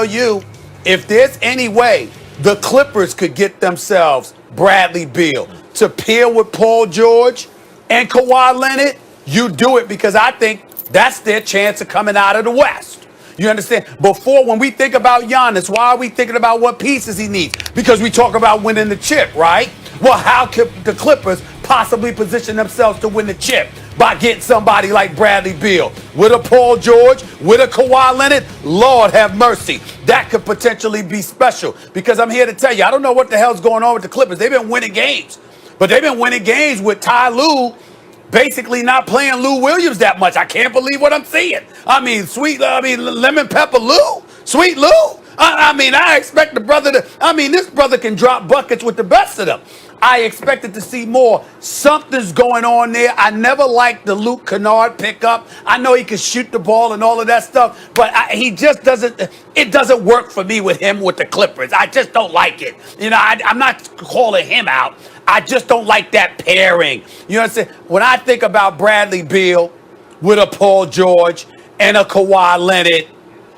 You, if there's any way the Clippers could get themselves Bradley Beal to pair with Paul George and Kawhi Leonard, you do it because I think that's their chance of coming out of the West. You understand? Before, when we think about Giannis, why are we thinking about what pieces he needs? Because we talk about winning the chip, right? Well, how could the Clippers possibly position themselves to win the chip? By getting somebody like Bradley Beal, with a Paul George, with a Kawhi Leonard. Lord have mercy. That could potentially be special because I'm here to tell you, I don't know what the hell's going on with the Clippers. They've been winning games, but they've been winning games with Ty Lue basically not playing Lou Williams that much. I can't believe what I'm seeing. Lemon Pepper Lou, Sweet Lou. I expect the brother this brother can drop buckets with the best of them. I expected to see more. Something's going on there. I never liked the Luke Kennard pickup. I know he can shoot the ball and all of that stuff, but he just doesn't. It doesn't work for me with him with the Clippers. I just don't like it. I'm not calling him out. I just don't like that pairing. You know what I'm saying? When I think about Bradley Beal with a Paul George and a Kawhi Leonard,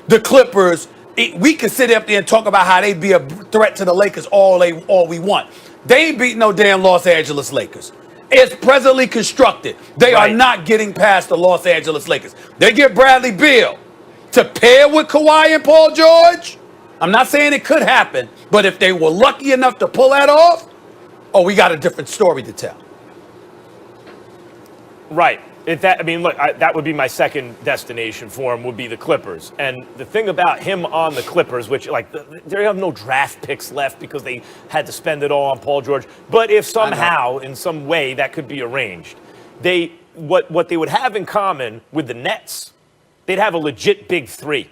the Clippers, we can sit up there and talk about how they'd be a threat to the Lakers all we want. They ain't beating no damn Los Angeles Lakers. It's presently constructed. They are not getting past the Los Angeles Lakers. They get Bradley Beal to pair with Kawhi and Paul George. I'm not saying it could happen, but if they were lucky enough to pull that off, we got a different story to tell. Right. That would be my second destination for him, would be the Clippers. And the thing about him on the Clippers, which, they have no draft picks left because they had to spend it all on Paul George. But if somehow, in some way, that could be arranged, what they would have in common with the Nets, they'd have a legit big three.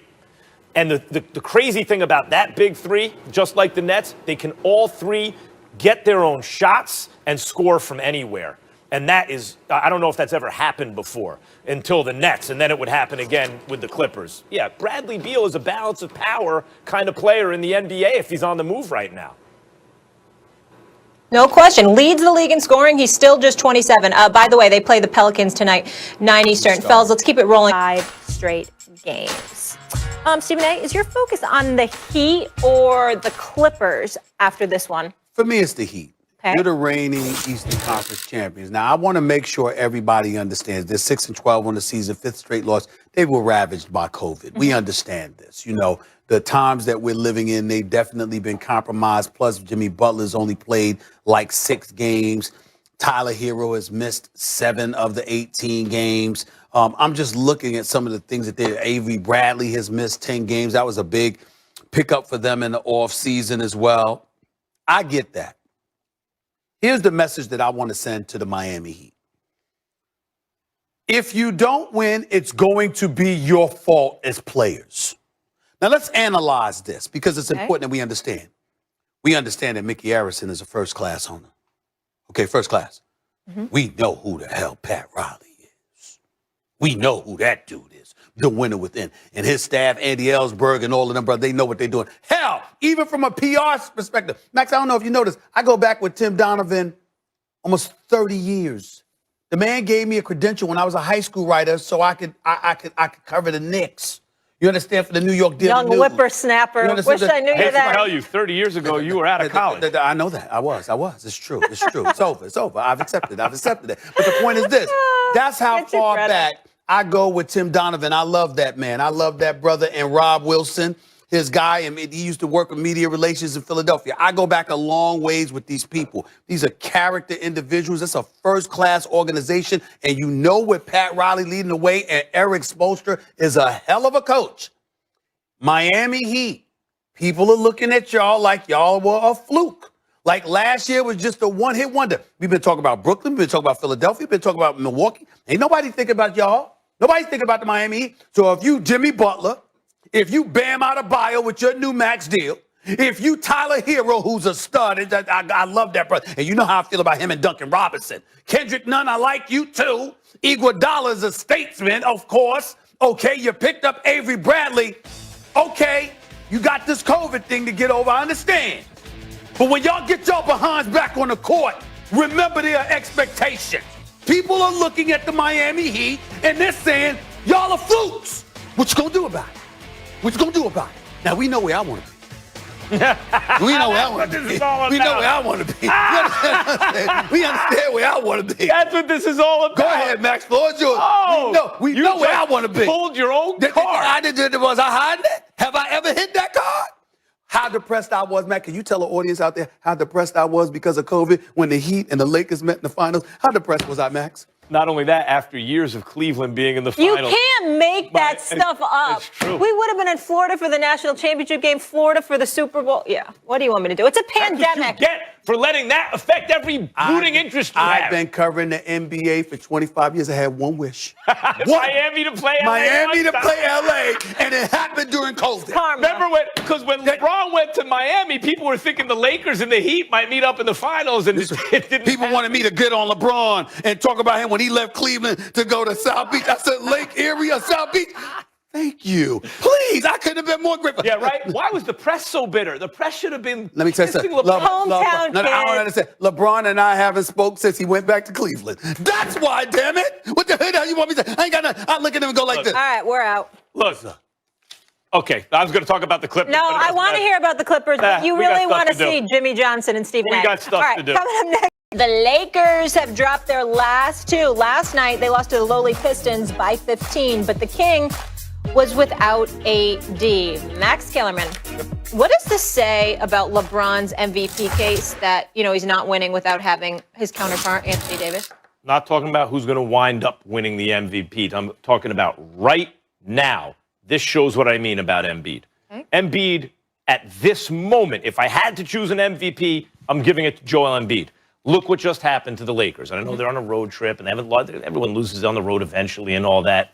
And the crazy thing about that big three, just like the Nets, they can all three get their own shots and score from anywhere. And that is, I don't know if that's ever happened before until the Nets, and then it would happen again with the Clippers. Yeah, Bradley Beal is a balance of power kind of player in the NBA if he's on the move right now. No question. Leads the league in scoring. He's still just 27. By the way, they play the Pelicans tonight, 9 Eastern. Fellas, let's keep it rolling. 5 straight games. Stephen A., is your focus on the Heat or the Clippers after this one? For me, it's the Heat. You're the reigning Eastern Conference champions. Now, I want to make sure everybody understands they're 6-12 on the season, 5th straight loss. They were ravaged by COVID. We understand this. The times that we're living in, they've definitely been compromised. Plus, Jimmy Butler's only played 6 games. Tyler Hero has missed 7 of the 18 games. I'm just looking at some of the things that they did. Avery Bradley has missed 10 games. That was a big pickup for them in the offseason as well. I get that. Here's the message that I want to send to the Miami Heat. If you don't win, it's going to be your fault as players. Now, let's analyze this because it's important that we understand. We understand that Mickey Arison is a first-class owner. Okay, first class. Mm-hmm. We know who the hell Pat Riley is. We know who that dude is. The winner within. And his staff, Andy Ellsberg and all of them, brother, they know what they're doing. Hell, even from a PR perspective. Max, I don't know if you noticed, I go back with Tim Donovan almost 30 years. The man gave me a credential when I was a high school writer so I could cover the Knicks. You understand? For the New York Daily Young News. whippersnapper. Wish I knew you that. I tell you, 30 years ago, you were out of college. I know that. I was. It's true. It's true. It's over. I've accepted it. But the point is this. That's how far back I go with Tim Donovan. I love that man. I love that brother. And Rob Wilson, his guy, and he used to work with media relations in Philadelphia. I go back a long ways with these people. These are character individuals. It's a first-class organization. And you know with Pat Riley leading the way and Eric Spoelstra is a hell of a coach. Miami Heat, people are looking at y'all like y'all were a fluke. Like last year was just a one-hit wonder. We've been talking about Brooklyn. We've been talking about Philadelphia. We've been talking about Milwaukee. Ain't nobody thinking about y'all. Nobody's thinking about the Miami Heat. So if you Jimmy Butler, if you Bam Adebayo with your new max deal, if you Tyler Hero, who's a stud, I love that brother. And you know how I feel about him and Duncan Robinson. Kendrick Nunn, I like you too. Iguodala's a statesman, of course. Okay, you picked up Avery Bradley. Okay, you got this COVID thing to get over, I understand. But when y'all get y'all behinds back on the court, remember their expectations. People are looking at the Miami Heat and they're saying, y'all are flukes. What you gonna do about it? Now, we know where I want to be. We know where I want to be. We know where I want to be. We understand where I want to be. That's what this is all about. Go ahead, Max. Floor's yours. Oh, we know where I want to be. Pulled your own card. Was I hiding it? Have I ever hit that card? How depressed I was, Matt. Can you tell the audience out there how depressed I was because of COVID when the Heat and the Lakers met in the finals? How depressed was I, Max? Not only that, after years of Cleveland being in the finals. You can't make that stuff up. It's true. We would have been in Florida for the national championship game, Florida for the Super Bowl. Yeah. What do you want me to do? It's a pandemic. That's what you get for letting that affect every rooting interest you have. I've been covering the NBA for 25 years. I had one wish. Miami to play LA. Miami to play LA, and it happened during COVID. Karma. Remember when LeBron went to Miami, people were thinking the Lakers and the Heat might meet up in the finals, and it didn't People happen. wanted me to get on LeBron and talk about him when he left Cleveland to go to South Beach. I said, Lake Erie, South Beach. Thank you. Please, I couldn't have been more grateful. Yeah, right? Why was the press so bitter? The press should have been Let me tell you something. Hometown No, I don't kid. understand. LeBron and I haven't spoke since he went back to Cleveland. That's why, damn it. What the hell you want me to say? I ain't got nothing. I look at him and go like this. All right, we're out. Look. Okay, I was going to talk about the Clippers. No, I want to hear about the Clippers, but you we got really stuff want to to do. see Jimmy Johnson and Stephen A. We got stuff All right, to do. Coming up next. The Lakers have dropped their last two. Last night, they lost to the lowly Pistons by 15, but the King was without AD. Max Kellerman, what does this say about LeBron's MVP case that, he's not winning without having his counterpart, Anthony Davis? Not talking about who's going to wind up winning the MVP. I'm talking about right now. This shows what I mean about Embiid. Okay. Embiid, at this moment, if I had to choose an MVP, I'm giving it to Joel Embiid. Look what just happened to the Lakers. And I know they're on a road trip, and everyone loses on the road eventually and all that.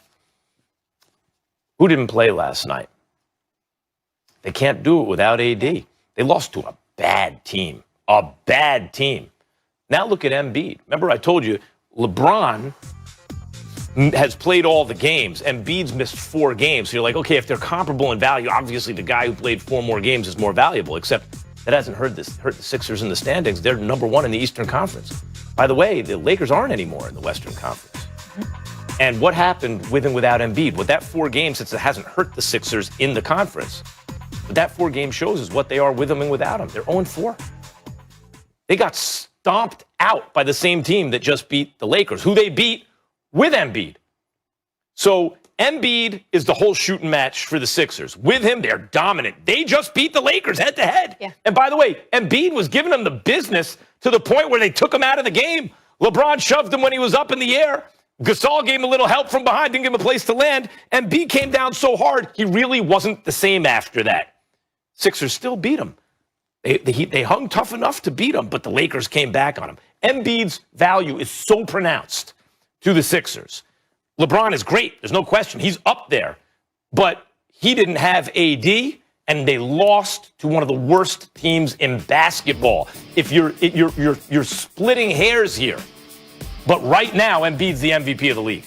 Who didn't play last night? They can't do it without AD. They lost to a bad team. A bad team. Now look at Embiid. Remember I told you, LeBron has played all the games. Embiid's missed 4 games. So you're like, okay, if they're comparable in value, obviously the guy who played 4 more games is more valuable, except that hasn't hurt the Sixers in the standings. They're number 1 in the Eastern Conference. By the way, the Lakers aren't anymore in the Western Conference. And what happened with and without Embiid? With that 4 games, since it hasn't hurt the Sixers in the conference, but that 4 game shows is what they are with him and without him. They're 0-4. They got stomped out by the same team that just beat the Lakers, who they beat with Embiid. So Embiid is the whole shooting match for the Sixers. With him, they're dominant. They just beat the Lakers head to head. Yeah. And by the way, Embiid was giving them the business to the point where they took him out of the game. LeBron shoved him when he was up in the air. Gasol gave him a little help from behind, didn't give him a place to land. Embiid came down so hard, he really wasn't the same after that. Sixers still beat him. They hung tough enough to beat him, but the Lakers came back on him. Embiid's value is so pronounced to the Sixers. LeBron is great. There's no question. He's up there. But he didn't have AD, and they lost to one of the worst teams in basketball. If you're splitting hairs here. But right now, Embiid's the MVP of the league.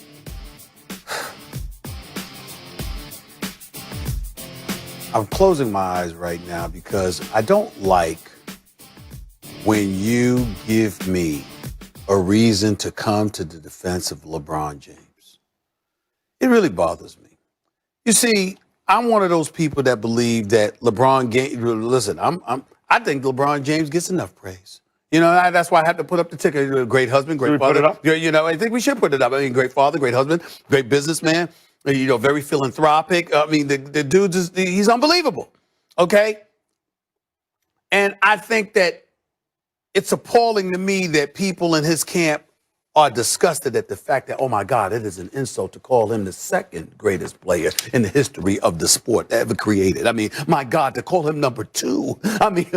I'm closing my eyes right now because I don't like when you give me a reason to come to the defense of LeBron James. It really bothers me. You see, I'm one of those people that believe that LeBron James, listen, I think LeBron James gets enough praise. That's why I had to put up the ticker. Great husband, great father. Put it up? I think we should put it up. I mean, great father, great husband, great businessman, very philanthropic. I mean, the dude, he's unbelievable. Okay? And I think that it's appalling to me that people in his camp are disgusted at the fact that, oh my God, it is an insult to call him the second greatest player in the history of the sport ever created. I mean, my God, to call him number 2. I mean,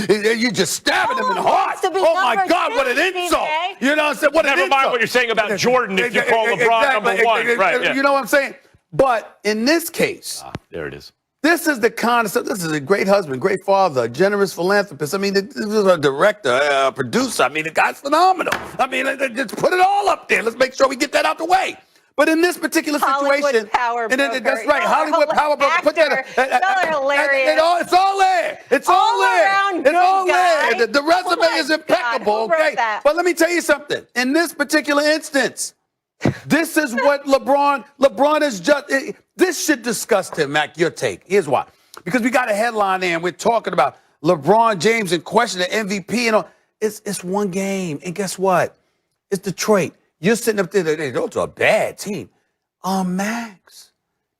you're just stabbing him in the heart. Oh my God, what an insult. You know what I'm saying? What an insult. Never mind what you're saying about Jordan if you call LeBron number 1. Right, yeah. You know what I'm saying? But in this case, there it is. This is the concept. This is a great husband, great father, a generous philanthropist. I mean, this is a director, a producer. I mean, the guy's phenomenal. I mean, just put it all up there. Let's make sure we get that out the way. But in this particular situation, Hollywood power broker. That's right, Hollywood power broker. Put that. Y'all are hilarious. It's all there. It's all there. It's all there. The resume is impeccable. Okay, but let me tell you something. In this particular instance, this is what LeBron is just. This should disgust him, Mac. Your take. Here's why. because we got a headline there and we're talking about LeBron James and question the MVP and all. It's one game. And guess what? It's Detroit. You're sitting up there, those are a bad team. Max,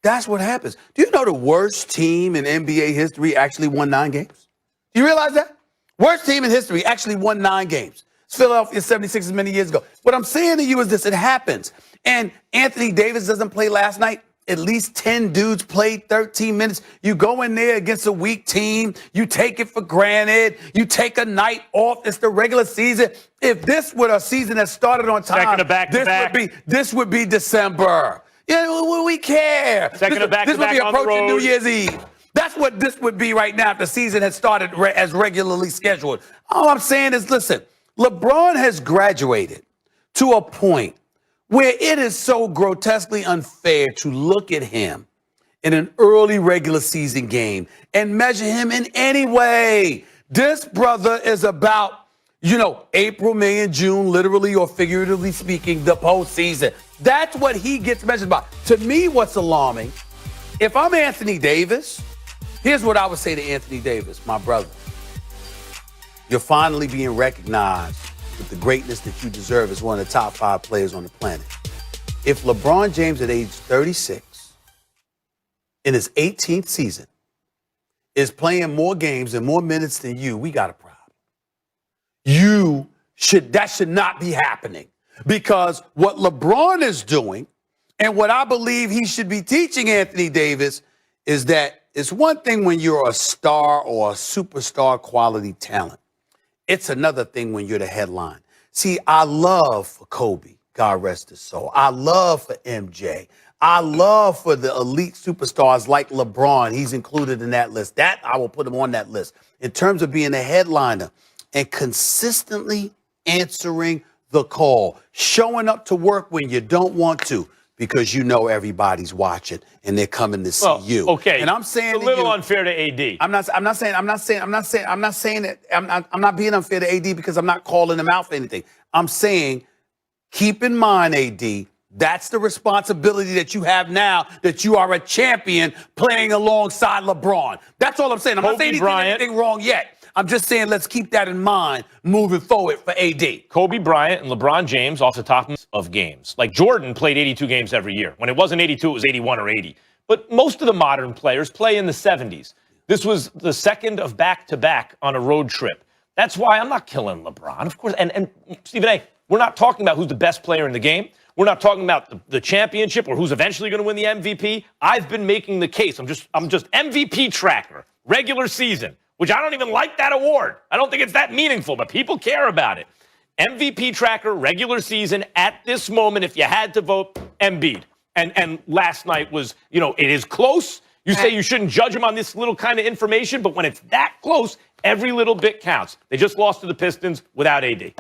that's what happens. Do you know the worst team in NBA history actually won 9 games? Do you realize that? Worst team in history actually won 9 games. It's Philadelphia 76ers many years ago. What I'm saying to you is this, it happens. And Anthony Davis doesn't play last night. At least 10 dudes played 13 minutes. You go in there against a weak team. You take it for granted. You take a night off. It's the regular season. If this were a season that started on time, this would be December. Yeah, we care. Second of back-to-back This would be on the approaching road. New Year's Eve. That's what this would be right now if the season had started as regularly scheduled. All I'm saying is, listen, LeBron has graduated to a point where it is so grotesquely unfair to look at him in an early regular season game and measure him in any way. This brother is about, April, May, and June, literally or figuratively speaking, the postseason. That's what he gets measured by. To me, what's alarming, if I'm Anthony Davis, here's what I would say to Anthony Davis, my brother. You're finally being recognized with the greatness that you deserve as one of the top 5 players on the planet. If LeBron James at age 36, in his 18th season, is playing more games and more minutes than you, we got a problem. That should not be happening, because what LeBron is doing and what I believe he should be teaching Anthony Davis is that it's one thing when you're a star or a superstar quality talent. It's another thing when you're the headline. See, I love for Kobe, God rest his soul. I love for MJ. I love for the elite superstars like LeBron. He's included in that list. That I will put him on that list in terms of being a headliner and consistently answering the call, showing up to work when you don't want to, because everybody's watching and they're coming to see you. Okay. And I'm saying it's a little unfair to AD. I'm not being unfair to AD because I'm not calling him out for anything. I'm saying, keep in mind, AD, that's the responsibility that you have now, that you are a champion playing alongside LeBron. That's all I'm saying. I'm not saying anything wrong yet. I'm just saying let's keep that in mind moving forward for AD. Kobe Bryant and LeBron James off the top of games. Like Jordan played 82 games every year. When it wasn't 82, it was 81 or 80. But most of the modern players play in the 70s. This was the second of back-to-back on a road trip. That's why I'm not killing LeBron, of course. And Stephen A., we're not talking about who's the best player in the game. We're not talking about the championship or who's eventually going to win the MVP. I've been making the case. I'm just MVP tracker, regular season, which I don't even like that award. I don't think it's that meaningful, but people care about it. MVP tracker, regular season, at this moment, if you had to vote, Embiid. And last night was, it is close. You say you shouldn't judge him on this little kind of information, but when it's that close, every little bit counts. They just lost to the Pistons without AD.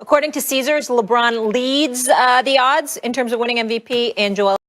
According to Caesars, LeBron leads the odds in terms of winning MVP, and Joel